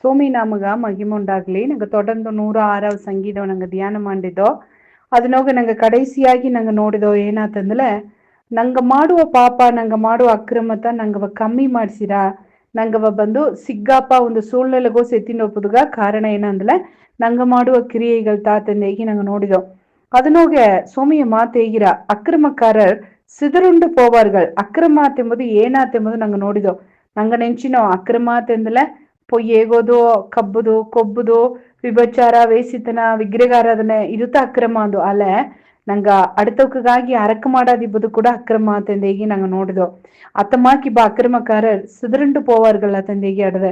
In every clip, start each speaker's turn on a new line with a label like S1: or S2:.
S1: ಸೋಮಿ ನಮಗ ಮಹಿಮುಂಡಾಗ್ಲಿ. ನಂಗೆ தொடர்ந்து 106வது ಸಂಗೀತ ನಂಗೆ ಧ್ಯಾನ ಮಾಡಿದ್ದೋ. ಅದನ್ನೋಗ ನಂಗೆ ಕடைசிಯಾಗಿ ನಂಗೆ ನೋಡಿದೋ ಏನಾತಂದ್ರೆ, ನಂಗೆ ಮಾಡುವ ಪಾಪ, ನಂಗೆ ಮಾಡುವ ಅಕ್ರಮತ ನಂಗವ ಕಮ್ಮಿ ಮಾಡ್ಸಿರಾ, ನಂಗವ ಬಂದು ಸಿಗ್ಗಾಪ ಒಂದು ಸೂழ்நிலைಗೋ செத்தினொப்புதுக ಕಾರಣ ಏನಂದ್ರೆ ನಂಗೆ ಮಾಡುವ ಕ್ರಿಯೆಗಳು ತಾತಂದೇಗಿ ನಂಗೆ ನೋಡಿದೋ. ಅದನ್ನೋಗೆ ಸೋಮಿಯ ಮಾತು ಹೇಗಿರ, ಅಕ್ರಮಕಾರರ್ ಸಿದರುಂಡು போவார்கள். ಅಕ್ರಮಾತ್ ಎಂಬುದು ಏನಾತ್ ಎಂಬುದು ನಂಗೆ ನೋಡಿದೋ. ನಂಗೆ ನೆಂಚಿನೋ ಅಕ್ರಮಾತ್ ಎಂದಲೆ ಪೊಯ್ಯೇಗೋದು, ಕಬ್ಬುದು, ಕೊಬ್ಬುದು, ವಿಭಚಾರ, ವೇಸಿತನ, ವಿಗ್ರಹಾರಾಧನೆ ಇರುತ್ತ ಅಕ್ರಮ ಅದು. ಅಲ್ಲ ನಂಗ அடுத்தவங்களுக்காಗಿ அரக்கு ಮಾಡಾದಿಬ್ಬದು ಕೂಡ ಅಕ್ರಮ ತಂದೇಗಿ ನಂಗೆ ನೋಡಿದೋ. ಅತ್ತಮಾಕಿ ಬಾ ಅಕ್ರಮಕಾರರ್ ಸಿದರುಂಡು போவார்கள் ತಂದೇಗಿ ಆಡದೆ.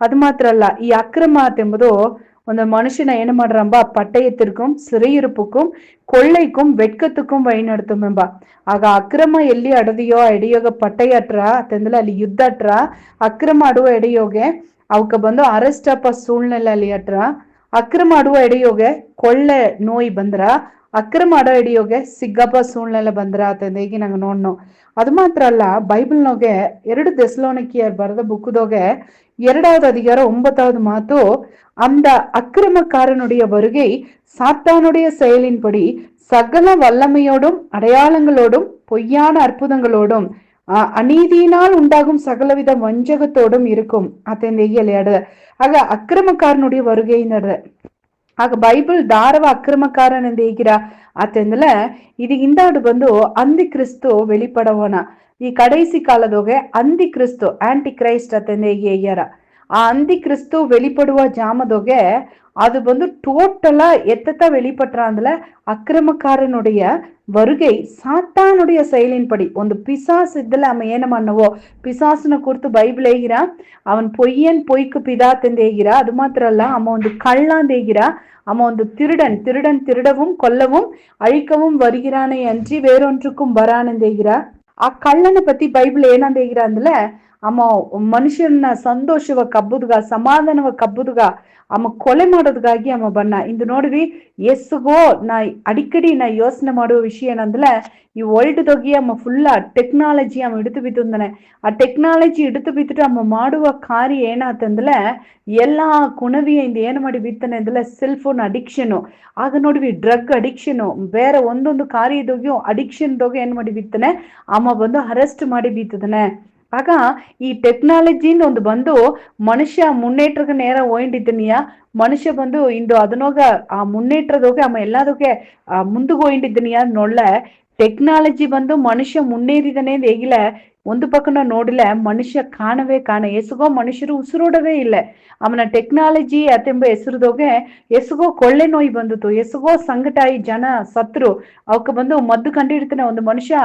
S1: அது ಮಾತ್ರ ಅಲ್ಲ, ಈ அக்கிரமாத் ಎಂಬುದು ಒಂದು ಮನುಷ್ಯನ ಏನು ಮಾಡ್ರಂಬ பட்டயத்திற்கும் சிறையிருப்புக்கும் கொள்ளைக்கும் வெட்கத்துக்கும் வழி நடத்தும் ಎಂಬ. ಆಗ ಅಕ್ರಮ ಎಲ್ಲಿ ಅಡದಿಯೋ ಎಡೆಯೋಗ ಪಟ್ಟಯಟ್ರ ತಂದಲೆ ಅಲ್ಲಿ ಯುದ್ಧ ಅಟ್ರ ಅಕ್ರಮ ಆಡುವ ಎಡೆಯೋಗೆ ಅವಕ್ಕೆ ಬಂದು ಅರೆಸ್ಟ್ ಅಪ್ಪ ಸೂழ்நிலை ಅಟ್ರ ಅಕ್ರಮ ಆಡುವ ಎಡೆಯೋಗೆ ಕೊಳ್ಳೆ ನೋಯಿ ಬಂದ್ರ ಅಕ್ರಮ ಆಡೋ ಎಡೆಯೋಗೆ ಸಿಗ್ಗಪ್ಪ ಸೂழ்நிலை ಬಂದ್ರ ತಂದೇಗಿ ನಂಗೆ ನೋಡ್ನು. ಅದು ಮಾತ್ರ ಅಲ್ಲ, ಬೈಬಲ್ನೋಗೆ 2 தெசலோனிக்கேயர் ಬರೆದ புக்குதோಗೆ 2வது அதிகாரம் 9வது மாத்து, அந்த அக்கிரமக்காரனுடைய வருகை சாத்தானுடைய செயலின்படி சகல வல்லமையோடும் அடையாளங்களோடும் பொய்யான அற்புதங்களோடும் அநீதியினால் உண்டாகும் சகலவித வஞ்சகத்தோடும் இருக்கும் அத்தந்தேகி அலையாடு. ಆಗ ಅಕ್ರಮಕಾರನುடைய வருகை ನಡ್ರೆ. ಆಗ ಬೈಬಲ್ ದಾರವ ಅಕ್ರಮಕಾರನ್ ಎಂದು ಹೇಗಿರ ಆತಂದಲೆ ಇದು ಇಂದಾಡು ಬಂದು ಅಂದಿ ಕ್ರಿಸ್ತು வெளிப்படವನ. ಈ ಕಡೈಸಿ ಕಾಲದೋಗೆ ಅಂದಿ ಕ್ರಿಸ್ತು ಆಂಟಿ ಕ್ರೈಸ್ಟ್ ಅತಂದು ಹೇಗ್ಯಾರ. ಆ ಅಂದಿ ಕ್ರಿಸ್ತು வெளிப்படுವ ஜாமதோಗೆ அது வந்து டோட்டலா எத்தத்த வெளிப்பட்டா அதுல அக்கிரமக்காரனுடைய வருகை சாத்தானுடைய செயலின்படி ಒಂದು பிசாசு ಇದ್ದಲ್ಲ ಅಮ್ಮ ಏನ ಮಾಡನವೋ ಪಿಸಾಸನ ಕುರಿತು ಬೈಬಲ್ ಹೇಗಿರ, ಅವನ್ பொய்யன் பொய்க்கு பிதா ತಂದು ಹೇಗಿರ. ಅದು ಮಾತ್ರ ಅಲ್ಲ, ಅಮ್ಮ ಒಂದು ಕಳ್ಳ ಅಂತ ಹೇಗಿರ, ಅಮ್ಮ ಒಂದು திருடன் திருடவும் கொல்லவும் அழிக்கவும் வருகிறானே அன்றி வேறொன்றுக்கும் வரானಂದು ಹೇಗಿರ. ಆ ಕಳ್ಳನ ಪತಿ ಬೈಬಲ್ ಏನಂದ ಹೇಗಿರ ಅಂದ್ರೆ, ಅಮ್ಮ ಮನುಷ್ಯನ ಸಂತೋಷವ ಕಬ್ಬುದುಗ ಸಮಾಧಾನವ ಕಬ್ಬುದುಗ ಅಮ್ಮ ಕೊಲೆ ಮಾಡೋದಕ್ಕಾಗಿ ಅಮ್ಮ ಬಣ್ಣ ಇಂದು ನೋಡ್ರಿ. ಎಸ್ಗೋ ನಾ ಅಡಿக்கடி ನಾ ಯೋಚನೆ ಮಾಡುವ ವಿಷಯ ಏನಂದ್ರೆ, ಈ ವರ್ಲ್ಡ್ ದೊಗಿ ಅಮ್ಮ ಫುಲ್ಲ ಟೆಕ್ನಾಲಜಿ ಅಮ್ಮ ಹಿಡಿದು ಬಿತ್ತಂದಾನೆ. ಆ ಟೆಕ್ನಾಲಜಿ ಹಿಡಿದು ಬಿತ್ತಿட்டு ಅಮ್ಮ ಮಾಡುವ ಕಾರ್ಯ ಏನಾತಂದ್ರೆ ಎಲ್ಲಾ ಕುಣವಿಯಿಂದ ಏನು ಮಾಡಿ ಬಿತ್ತಾನೆ ಅಂದ್ರೆ ಸೆಲ್ಫೋನ್ ಅಡಿಕ್ಷನ್. ಆಗ ನೋಡ್ವಿ ಡ್ರಗ್ ಅಡಿಕ್ಷನ್, ಬೇರೆ ಒಂದೊಂದು ಕಾರ್ಯದೋಗಿ ಅಡಿಕ್ಷನ್ ದೋಗಿ ಏನ್ ಮಾಡಿ ಬಿತ್ತಾನೆ ಅಮ್ಮ ಬಂದು ಅರೆಸ್ಟ್ ಮಾಡಿ ಬಿತ್ತದಾನೆ. ಆಗ ಈ ಟೆಕ್ನಾಲಜಿಯಿಂದ ಒಂದು ಬಂದು ಮನುಷ್ಯ ಮುன்னೇற்றಕ್ಕೆ ನೇರ ಹೋಯಿಂಡಿದ್ದನಿಯ ಮನುಷ್ಯ ಬಂದು ಇಂದು ಅದನ್ನೋಗ ಆ ಮುன்னೇற்றದೋಗೆ ಅಮ್ಮ ಎಲ್ಲದಕ್ಕೆ ಮುಂದಕ್ಕೆ ಹೋಯಿಂಡಿದ್ದನಿಯ ನೊಳ್ಳ ಟೆಕ್ನಾಲಜಿ ಬಂದು ಮನುಷ್ಯ ಮುன்னೇರಿದನೆ ಹೇಗಿಲ್ಲ. ಒಂದು ಪಕ್ಕನ ನೋಡಿಲ್ಲ ಮನುಷ್ಯ ಕಾಣವೇ ಕಾಣ, ಎಸುಗೋ ಮನುಷ್ಯರು ಉಸಿರೋಡವೇ ಇಲ್ಲ. ಅವನ ಟೆಕ್ನಾಲಜಿ ಅತೆಂಬ ಹೆಸರುದೋಗೆ ಎಸುಗೋ ಕೊಳ್ಳೆ ನೋಯಿ ಬಂದಿತ್ತು, ಎಸುಗೋ ಸಂಕಟಾಯಿ ಜನ ಸತ್ರು. ಅವಕ್ಕೆ ಬಂದು ಮದ್ದು ಕಂಡಿಡ್ತಾನೆ ಒಂದು ಮನುಷ್ಯ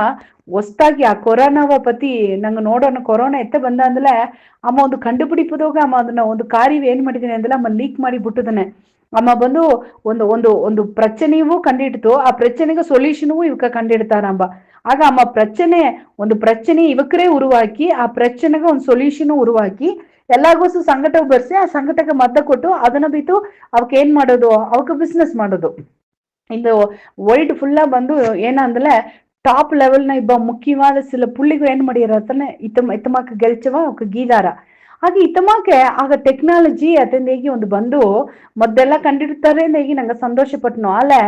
S1: ಹೊಸ್ತಾಗಿ ಆ ಕೊರೋನಾವ ಪತಿ ನಂಗೆ ನೋಡೋಣ ಕೊರೋನಾ ಎತ್ತ ಬಂದ ಅಂದಲೆ ಅಮ್ಮ ಒಂದು ಕಂಡುಪಿಡಿಪದೋಗ ಅಮ್ಮ ಅದನ್ನ ಒಂದು ಕಾರ್ಯ ಏನ್ ಮಾಡಿದಾನೆ ಅಂದ್ರೆ ಅಮ್ಮ ಲೀಕ್ ಮಾಡಿ ಬಿಟ್ಟದಾನೆ. ಅಮ್ಮ ಬಂದು ಒಂದು ಒಂದು ಒಂದು ಪ್ರಚನೆಯೂ ಕಂಡಿಡ್ತು, ಆ ಪ್ರಚನೆಗೆ ಸೊಲ್ಯೂಷನೂ ಇವಕ್ಕ ಕಂಡಿಡ್ತಾರಮ್ಮ. ಆಗ ಅಮ್ಮ ಒಂದು ಪ್ರಚನೆ ಇವಕ್ಕರೇ ಉರುವಾಕಿ ಆ ಪ್ರಚನೆಗೆ ಒಂದು ಸೊಲ್ಯೂಷನ್ ಉರುವಾಕಿ ಎಲ್ಲಾಗೋಸು ಸಂಕಟವು ಬರ್ಸಿ ಆ ಸಂಕಟಕ್ಕೆ ಮದ್ದ ಕೊಟ್ಟು ಅದನ್ನ ಬಿಟ್ಟು ಅವಕ್ಕೆ ಏನ್ ಮಾಡೋದು, ಅವಕ್ಕೆ ಬಿಸ್ನೆಸ್ ಮಾಡೋದು. இந்த ವರ್ಲ್ಡ್ ಫುಲ್ಲ ಬಂದು ಏನಂದ್ರೆ ಟಾಪ್ ಲೆವೆಲ್ನ ಇಬ್ಬ ಮುಖ್ಯವಾದ ಸಿಲ ಪುಳ್ಳಿಗೂ ಏನ್ ಮಾಡಿರತ್ತಾನೆ ಇತ್ತಮಾಕ ಗೆಲ್ಚವ ಅವಕ್ಕೆ ಗೀದಾರ. ಹಾಗೆ ಇತ್ತಮಾಕೆ ಆಗ ಟೆಕ್ನಾಲಜಿ ಅತಂದೇಗಿ ಒಂದು ಬಂದು ಮದ್ದೆಲ್ಲ ಕಂಡಿಡ್ತಾರೆ ಹೇಗಿ ನಂಗೆ ಸಂತೋಷ ಪಟ್ನು. ಅಲ್ಲೇ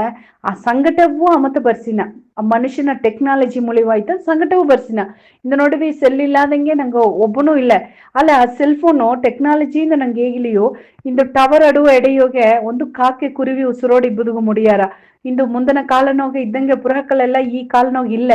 S1: ಆ ಸಂಕಟವೂ ಮತ್ತೆ ಬರ್ಸಿನ ಆ ಮನುಷ್ಯನ ಟೆಕ್ನಾಲಜಿ ಮುಳಿವಾಯ್ತು, ಸಂಕಟವೂ ಬರ್ಸಿನ. ಇಂದು ನೋಡಿದ್ವಿ ಸೆಲ್ ಇಲ್ಲಾದಂಗೆ ನಂಗೆ ಒಬ್ಬನೂ ಇಲ್ಲ. ಅಲ್ಲ ಆ ಸೆಲ್ಫೋನು ಟೆಕ್ನಾಲಜಿಯಿಂದ ನಂಗೆ ಹೇಗಿಲಿಯೋ ಇಂದು ಟವರ್ ಅಡುವ ಎಡೆಯೋಗೆ ಒಂದು ಕಾಕೆ ಕುರುವಿ ಉಸಿರೋಡಿ ಬದುಗು ಮುಡಿಯಾರ. ಇಂದು ಮುಂದಿನ ಕಾಲನೋಗೆ ಇದ್ದಂಗೆ ಪುರಹಕ್ಕಳೆಲ್ಲ ಈ ಕಾಲನೋಗಿ ಇಲ್ಲ.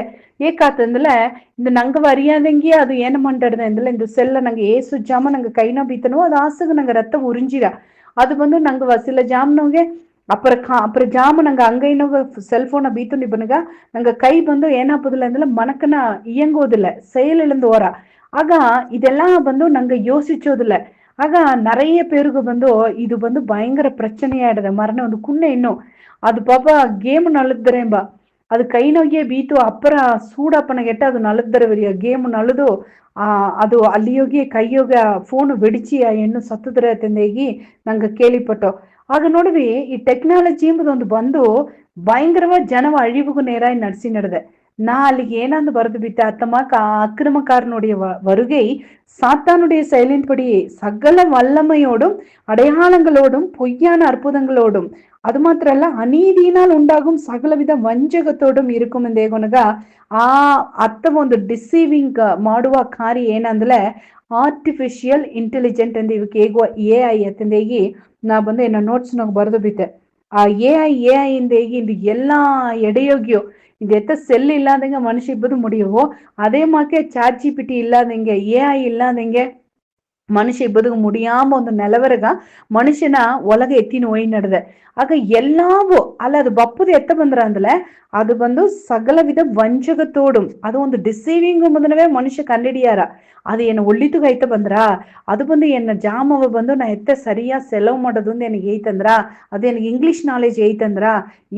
S1: ಏಕಾತಂದ್ರೆ ಇಂದು ನಂಗೆ ಅರಿಯಾದಂಗೆ ಅದು ಏನು ಮಾತಾಡಿದೆ ಅಂದ್ರೆ ಇಂದು ಸೆಲ್ಲ ನಂಗೆ ಏಸು ಜಾಮ ನಂಗೆ ಕೈನ ಬೀತನೋ ಅದು ಆಸಗ ನಂಗೆ ರತ್ತ ಉರಿಂಜಿರ. ಅದು ಬಂದು ನಂಗೆ ವಸಿಲ ಜಾಮ್ನೋಗೆ ಅಪರ ಜಾಮ ನಂಗೆ ಅಂಗೈನೋಗ ಸೆಲ್ಫೋನ ಬೀತು ನಿಬ್ಬನಗ ನಂಗೆ ಕೈ ಬಂದು ಏನಾಗೋದಿಲ್ಲ ಅಂದ್ರೆ ಮನಕನ ಇಯಂಗೋದಿಲ್ಲ, செயலிழந்து ஓர. ಆಗ ಇದೆಲ್ಲ ಬಂದು ನಂಗೆ ಯೋಚಿಸೋದಿಲ್ಲ. ಆಗ நிறைய பேருக்கு ಬಂದು ಇದು ಬಂದು பயங்கர பிரச்சனையாயிடுது. மரண ಒಂದು ಕುನ್ನೆ ಇನ್ನು ಅದು ಪಾಪ ಗೇಮ್ ನಲುದ್ದರೆಂಬ ಅದು ಕೈ ನೋಗಿಯೇ ಬೀತು ಅಪ್ಪರ ಸೂಡಪ್ಪನ ಗೆಟ್ಟ ಅದು ನಲುದ್ದರ ವರಿಯ ಗೇಮ್ ನಲುದು ಅದು ಅಲ್ಲಿಯೋಗಿ ಕೈಯೋಗ ಫೋನ್ ಬೆಡಿಚಿ ಆ ಹೆಣ್ಣು ಸತ್ತದ್ರೆ ತಂದೇಗಿ ನಂಗೆ ಕೇಳಿಪಟ್ಟು. ಆಗ ನೋಡಿದ್ವಿ ಈ ಟೆಕ್ನಾಲಜಿ ಎಂಬುದೊಂದು ಬಂದು ಭಯಂಕರವಾದ ಜನವ ಅழிவுಗೂ ನೇರಾಗಿ ನಡೆಸಿ ನಡೆದೆ. நான் அಲ್ಲಿக்கு ஏனாந்து பறந்து விட்ட அத்தமா அக்கிரமக்காரனுடைய வருகை சாத்தானுடைய செயலின்படி சகல வல்லமையோடும் அடையாளங்களோடும் பொய்யான அற்புதங்களோடும் அது ಮಾತ್ರಲ್ಲ ಅನೀತಿயினால் ಉಂಟಾகும் ಸಕಲವಿಧ ವಂಚಕತೋடும் இருக்கும் ಎಂದೇಗೊನಗ ಆ ಅತ್ತ ಒಂದು ಡಿಸೀವಿಂಗ್ ಮಾಡುವ ಕಾರ್ಯ ಏನಂದ್ರೆ ಆರ್ಟಿಫಿಷಿಯಲ್ ಇಂಟೆಲಿಜೆಂಟ್ ಎಂದು ಇವಕ್ಕೆ ಹೇಗುವ AI ಅತ್ತಂದೇಗಿ ನಾ ಬಂದು ಏನ ನೋಟ್ಸ್ ನಾಗ ಬರೆದು ಬಿಟ್ಟೆ. ಆ AI ಇಂದೇಗಿ ಇದು ಎಲ್ಲಾ ಎಡೆಯೋಗ್ಯೋ இது எத்த செல் இல்லாதங்க மனுஷன் இப்போது முடியவோ அதே மாதிரி ChatGPT இல்லாதங்க AI இல்லாதங்க ಮನುಷ್ಯ ಇಬ್ಬದಿಗೆ ಮುಡಿಯಾಮ ಒಂದು ನೆಲವರೆಗ ಮನುಷ್ಯನ ಒಳಗ ಎತ್ತಿನ ಒಯ್ ನಡೆದೆ ಆಗ ಎಲ್ಲಾವು ಅಲ್ಲ ಅದು ಬಪ್ಪದು ಎತ್ತ ಬಂದ್ರ ಅಂದಲೆ ಅದು ಬಂದು ಸಕಲ ವಿಧ ವಂಚಕತೋடும் ಅದು ಒಂದು ಡಿಸೀವಿಂಗ್ ಮೊದಲವೇ ಮನುಷ್ಯ ಕಂಡಿಡಿಯಾರ ಅದು ಏನು ಒಳ್ಳಿತುಗ ಐತ ಬಂದ್ರ ಅದು ಬಂದು ಎನ್ನ ಜಾಮವ ಬಂದು ನಾ ಎತ್ತ ಸರಿಯಾ ಸೆಲವ್ ಮಾಡೋದು ನನಗೆ ಐತಂದ್ರ ಅದು ನನಗೆ ಇಂಗ್ಲಿಷ್ ನಾಲೆಜ್ ಐತಂದ್ರ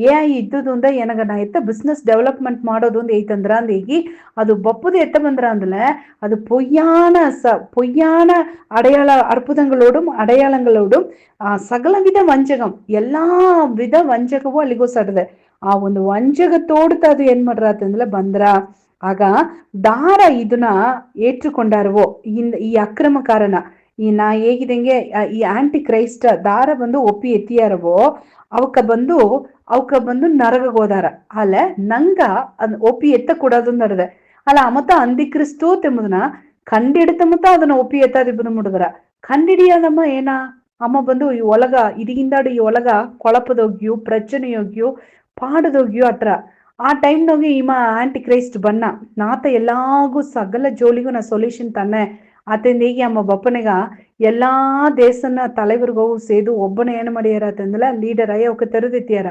S1: AI ಇದ್ದುದು ಅಂದ ಎನಗ ನಾ ಎತ್ತ ಬಿಸ್ನೆಸ್ ಡೆವಲಪ್ಮೆಂಟ್ ಮಾಡೋದು ಒಂದು ಐತಂದ್ರ ಅಂದೇಗಿ ಅದು ಬಪ್ಪದು ಎತ್ತ ಬಂದ್ರ ಅಂದಲೆ அது பொய்யான அடையாள அற்புதங்களோடும் அடையாளங்களோடும் சகலவித வஞ்சகம் எல்லா ವಿಧ ವಂಚಕವೂ ಅಲ್ಲಿಗೋಸಡದೆ ಆ ಒಂದು ವಂಚಕತೋಡ್ತ ಅದು ಏನ್ ಮಾಡ್ರಾತಂದ್ರೆ ಬಂದ್ರ ಆಗ ದಾರ ಇದನ್ನ ಏற்றுಕೊಂಡಾರವೋ ಈ ಅಕ್ರಮಕಾರನ ಈ ನಾ ಹೇಗಿದಂಗೆ ಈ ಆಂಟಿ ಕ್ರೈಸ್ಟ್ ದಾರ ಬಂದು ಒಪ್ಪಿ ಎತ್ತಿಯಾರವೋ ಅವಕ್ಕ ಬಂದು ನರಗೋದಾರ ಅಲ್ಲ ನಂಗ ಒಪ್ಪಿ ಎತ್ತ ಕೂಡದು ನಡೆದೆ ಅಲ್ಲ ಮತ್ತ ಅಂದಿಕ್ರಿಸ್ತು ತೆಂಬುದನ ಕಂಡಿಡ್ತ ಮತ್ತ ಅದನ್ನ ಒಪ್ಪಿ ಎತ್ತಾದಿ ಬಂದು ಮುಡಿದ್ರ ಕಂಡಿಡಿಯಾದಮ್ಮ ಏನ ಅಮ್ಮ ಬಂದು ಈ ಒಲಗ ಇದಿಗಿಂದಾಡು ಈ ಒಲಗ ಕೊಳಪದೋಗ್ಯು ಪ್ರಚನೆಯೋಗ್ಯು ಪಾಡದೋಗ್ಯು ಅಟ್ರ ಆ ಟೈಮ್ನಾಗ ಈಮ ಆಂಟಿ ಕ್ರೈಸ್ಟ್ ಬನ್ನ ನಾತ ಎಲ್ಲಾಗೂ ಸಗಲ ಜೋಲಿಗೂ ನಾ ಸೊಲ್ಯೂಷನ್ ತನ್ನೆ ಆತಂದ ಹೀಗೆ ಅಮ್ಮ ಬಪ್ಪನೆಗ ಎಲ್ಲಾ ದೇಶನ தலைவர்ಗೋವು ಸೇದು ಒಬ್ಬನ ಏನು ಮಾಡಿಯಾರ ಅಂತಂದ್ರೆ ಲೀಡರ್ ಆಗಿ ಅವಕ್ಕೆ ತೆರೆದೆತ್ತಿಯಾರ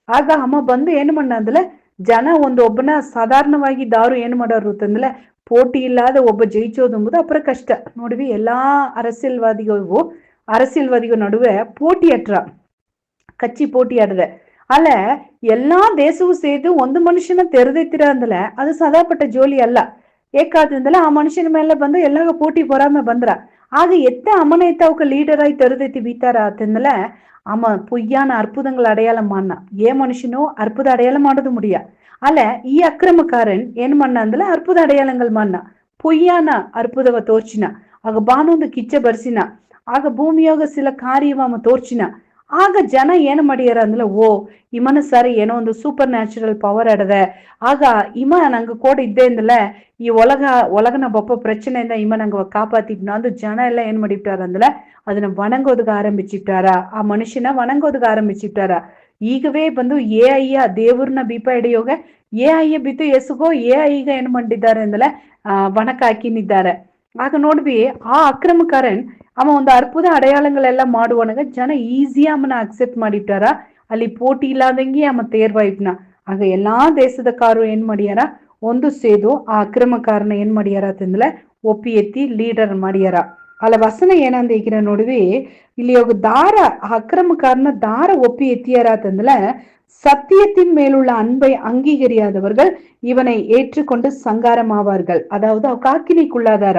S1: ಆಗ ಅಮ್ಮ ಬಂದು ಏನು ಮಣ್ಣ ಅಂದ್ರೆ ಜನ ಒಬ್ಬನ ಸಾಧಾರಣವಾಗಿ ದಾರು ಏನು ಮಾಡೋರು ಅಂತಂದ್ರೆ போட்டி இல்லாத ಒಬ್ಬ ಜಯಿಸೋದು ಎಂಬುದು ಅಪರ ಕಷ್ಟ ನೋಡಿವಿ ಎಲ್ಲಾ அரசியல்வாதிಗೂ ನಡುವೆ போட்டி ಅಟ್ರ கட்சி போட்டி ஆடுது ಅಲ್ಲ ಎಲ್ಲಾ ದೇಶವೂ ಸೇದು ಒಂದು ಮನುಷ್ಯನ ತೆರೆದೆತ್ತಿರ ಅಂದಲೆ ಅದು ಸದಾಪಟ್ಟ ಜೋಲಿ ಅಲ್ಲ ಏಕಾದ್ರಿಂದಲೇ ಆ ಮನುಷ್ಯನ ಮೇಲೆ ಬಂದು ಎಲ್ಲಾಗ போட்டி பொறாம ಬಂದ್ರ ಆಗ ಎತ್ತ ಅಮ್ಮನ ಎತ್ತ ಅವಕ್ಕೆ ಲೀಡರ್ ಆಗಿ ತೆರೆದೆತ್ತಿ ಬೀತಾರ ಅಂತಂದಲೆ ಅಮ್ಮ பொய்யான அற்புதங்கள் அடையாளம் பண்ணா ஏன் மனுஷனோ அற்புத அடையாளம் ಮಾಡೋದು முடியா அல்ல ಈ ಅಕ್ರಮಕಾರನ್ ಏನ್ ಮಣ್ಣ ಅಂದಲೆ ಅற்பುತ ಅಡೆಯಾಳங்கள் ಮಣ್ಣ பொய்யான ಅற்பುತವ ತೋರ್ಚಿನ ಆಗ ಬಾನೊಂದು ಕಿಚ್ಚ ಬರ್ಸಿನ ಆಗ ಭೂಮಿಯೋಗ ಸಿಲ ಕಾರ್ಯವ ತೋರ್ಚಿನ ಆಗ ಜನ ಏನು ಮಾಡಿಯಾರ ಅಂದಲೆ ಓ ಇಮನ ಸರಿ ಏನೋ ಒಂದು ಸೂಪರ್ ನ್ಯಾಚುರಲ್ ಪವರ್ ಅಡದೆ ಆಗ ಇಮ ನಂಗೆ ಕೋಡ್ ಇದ್ದೆ ಅಂದಲೆ ಈ ಒಳಗನ ಬೊಪ್ಪ ಪ್ರಚನೆಯಿಂದ ಇಮ ನಂಗೆ ಕಾಪಾತಿದ್ನ ಅಂದು ಜನ ಎಲ್ಲ ಏನ್ ಮಾಡಿಬಿಟ್ಟಾರ ಅಂದಲೆ ಅದನ್ನ ವಣಂಗೋದಗ ಆರಂಭಿಸಿಟ್ಟಾರ ಆ ಮನುಷ್ಯನ ವಣಂಗೋದಗ ಆರಂಭಿಸಿಟ್ಟಾರ ಈಗವೇ ಬಂದು AI ದೇವ್ರನ್ನ ಬೀಪ ಹಿಡಿಯೋಗ AI ಬಿತ್ತು ಎಸುಗೋ AI ಈಗ ಏನ್ ಮಾಡಿದ್ದಾರೆ ಅಂದಲೆ ವಣಕ ಹಾಕಿನಿದ್ದಾರೆ ಆಗ ನೋಡ್ವಿ ಆ ಅಕ್ರಮಕಾರನ್ ಅವ ಒಂದು ಅற்பುತ ಅಡೆಯಾಳಗಳೆಲ್ಲ ಮಾಡುವನಾಗ ಜನ ಈಸಿಯಾ ಅಮ್ಮನ ಅಕ್ಸೆಪ್ಟ್ ಮಾಡಿಟ್ಟಾರ ಅಲ್ಲಿ போட்டி ಇಲ್ಲಾದಂಗೆ ಅಮ್ಮ ತೇರ್ವಾಯ್ತನ ಆಗ ಎಲ್ಲಾ ದೇಶದ ಕಾರು ಏನ್ ಮಾಡಿಯಾರ ಒಂದು ಸೇದು ಆ ಅಕ್ರಮಕಾರನ ಏನ್ ಮಾಡಿಯಾರ ಅಂತಂದ್ರೆ ಒಪ್ಪಿ ಎತ್ತಿ ಲೀಡರ್ ಮಾಡಿಯಾರ ಅಲ್ಲ ವಸನ ಏನಂದ ಈಗಿನ ನೋಡ್ವಿ ಇಲ್ಲಿ ದಾರ அக்கிரமக்காரன தார ஒப்பி எத்தியாராத்ததுல சத்தியத்தின் மேலுள்ள அன்பை அங்கீகரியாதவர்கள் இவனை ஏற்றுக்கொண்டு சங்காரமாவார்கள் அதாவது அவ காக்கினிக்குள்ளாதார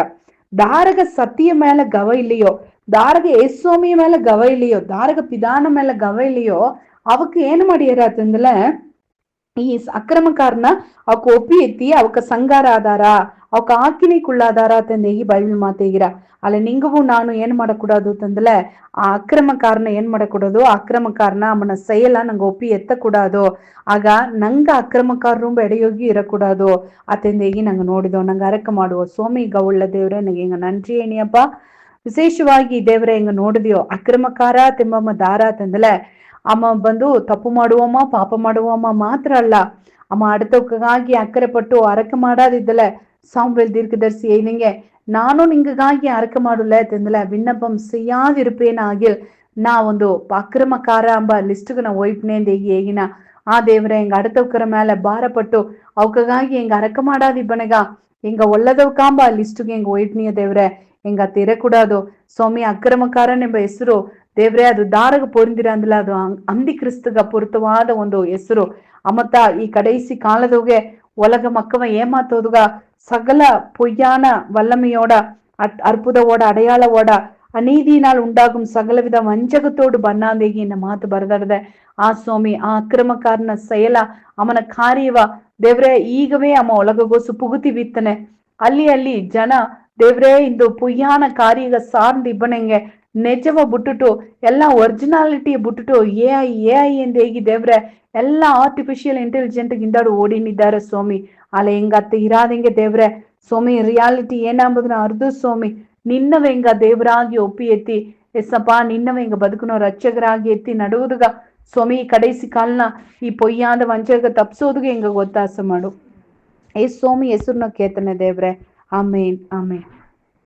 S1: தாரக சத்திய மேல கவ இல்லையோ தாரக ஏசுவாமிய மேல கவ இல்லையோ தாரக பிதான மேல கவ இல்லையோ ಅವಕ್ಕೆ ಏನು ಮಾಡಿಯಾರಾತಂದಲ ಈ ಅಕ್ರಮಕಾರನ ಅವಕ್ಕೆ ಒಪ್ಪಿ ಎತ್ತಿ ಅವಕ್ಕೆ ಸಂಗಾರ ಆಧಾರ ಅವಕ್ಕೆ ಆಕಿನಿக்குள்ளாದಾರ ತಂದೇಗಿ ಬೈಬಲ್ ಮಾತೇಗಿರ ಅಲ್ಲ ನಿಂಗವು ನಾನು ಏನ್ ಮಾಡக்கூடாது ತಂದಲೆ ಆ ಅಕ್ರಮಕಾರನ ಏನ್ ಮಾಡக்கூடாது ಅಕ್ರಮಕಾರನ ಅವನ செயல ನಂಗೆ ಒಪ್ಪಿ ಎತ್ತக்கூடாது ಆಗ ನಂಗ ಅಕ್ರಮಕಾರರು ಎಡೆಯೋಗಿ ಇರக்கூடாது ಅತಂದೇಗಿ ನಂಗೆ ನೋಡಿದೋ ನಂಗೆ ಅರಕ ಮಾಡುವ ಸೋಮಿ ಗೌಳ್ಳ ದೇವ್ರೆ ನಂಗೆ ಹಿಂಗ ನನ್ರಿ ಏನಿಯಪ್ಪ ವಿಶೇಷವಾಗಿ ದೇವ್ರೆ ಹಿಂಗ ನೋಡಿದ್ಯೋ ಅಕ್ರಮಕಾರ ತಿಮ್ಮಮ್ಮ ದಾರ ತಂದಲೆ ಅಮ್ಮ ಬಂದು ತಪ್ಪು ಮಾಡುವಮ್ಮ ಪಾಪ ಮಾಡುವಮ್ಮ ಮಾತ್ರ ಅಲ್ಲ ಅಮ್ಮ அடுத்தவங்களுக்காಗಿ ಅಕ್ಕರೆ ಪಟ್ಟು ಅರಕೆ ಮಾಡಾದಿದ್ದಲೆ சாம்பல் தீர்க்கதரிசி ஏனிங்க நானும் நீங்கಗಾಗಿ ಅರಕೆ ಮಾಡಲ್ಲ ಅಂತಂದಲೆ ವಿನ್ನಪಂ செய்யாதிருப்பேன் ஆகில் ನಾ ಒಂದು ಅಕ್ರಮಕಾರ ಎಂಬ ಲಿಸ್ಟ್ಗೆ ನಾ ಒಯ್ಪನೆ ಅಂತ ಹೇಗಿನ ಆ ದೇವ್ರೆ ಹೆಂಗ அடுத்தவக்கರ ಮೇಲೆ ಭಾರಪಟ್ಟು ಅವಕ್ಕಾಗಿ ಹೆಂಗ ಅರಕೆ ಮಾಡಾದಿಬ್ಬನಗ ಹೆಂಗ ಒಳ್ಳದವಕಾಂಬ ಲಿಸ್ಟ್ಗೆ ಹೆಂಗ ಒಯ್ಪನಿಯ ದೇವ್ರೆ ಹೆಂಗ ತೆರಕೂಡದು ಸ್ವಾಮಿ ಅಕ್ರಮಕಾರನ್ ಎಂಬ ಹೆಸರು ದೇವ್ರೆ ಅದು ದಾರಗ ಪೊರಿಂದಿರ ಅಂದಲ ಅದು ಅಂದಿ ಕ್ರಿಸ್ತಗ ಪೂರಿತವಾದ ಒಂದು ಹೆಸರು ಅಮತ್ತ ಈ ಕடைசி ಕಾಲದೋಗೆ உலக மக்கவ ஏமாத்தோதுக சகல பொய்யான வல்லமையோட அற்புதவோட அடையாளவோட அநீதியினால் உண்டாகும் சகலவித வஞ்சகத்தோடு ಬಣ್ಣಾಂದೇಗಿ இந்த ಮಾತು ಬರೆದಾಡದೆ ಆ ಸ್ವಾಮಿ ಆ ಅಕ್ರಮಕಾರನ செயಲ ಅವನ ಕಾರ್ಯವ ದೇವ್ರೆ ಈಗವೇ ಅಮ್ಮ ಒಳಗೋಸು ಪುಗುತಿವಿತ್ತನೆ ಅಲ್ಲಿ ಜನ ದೇವ್ರೇ ಇಂದು ಪುಯ್ಯಾನ ಕಾರ್ಯಗ ಸಾರ್ந்து ಇಬ್ಬನಂಗೆ ನಿಜವ ಬಿಟ್ಟುಟು ಎಲ್ಲ ಒರಿಜಿನಾಲಿಟಿ ಬಿಟ್ಟುಟು ಎ ಐ ಎಂದು ಹೇಗಿ ದೇವ್ರೆ ಎಲ್ಲ ಆರ್ಟಿಫಿಷಿಯಲ್ ಇಂಟೆಲಿಜೆಂಟ್ ಗಿಂದಾಡು ಓಡಿನಿದ್ದಾರೆ ಸ್ವಾಮಿ ಅಲ್ಲ ಹೆಂಗತ್ತೆ ಇರಾದಂಗೆ ದೇವ್ರೆ ಸ್ವಾಮಿ ರಿಯಾಲಿಟಿ ಏನಂಬುದನ್ನ ಅರ್ದು ಸ್ವಾಮಿ ನಿನ್ನವೆಂಗ ದೇವರಾಗಿ ಒಪ್ಪಿ ಎತ್ತಿ ಎಸ್ಸಪ್ಪ ನಿನ್ನವೆಂಗ ಬದುಕುನೋ ರಕ್ಷಕರಾಗಿ ಎತ್ತಿ ನಡುವುದುಗ ಸ್ವಾಮಿ ಕಡೆಸಿ ಕಾಲನ ಈ ಪೊಯ್ಯಾದ ವಂಚಕ ತಪ್ಪಿಸೋದುಗೆ ಹೆಂಗ ಗೊತ್ತಾಸ ಮಾಡು ಏ ಸ್ವಾಮಿ ಹೆಸರನ್ನ ಕೇತನೆ ದೇವ್ರೆ ಆಮೇನ್ ಆಮೇನ್.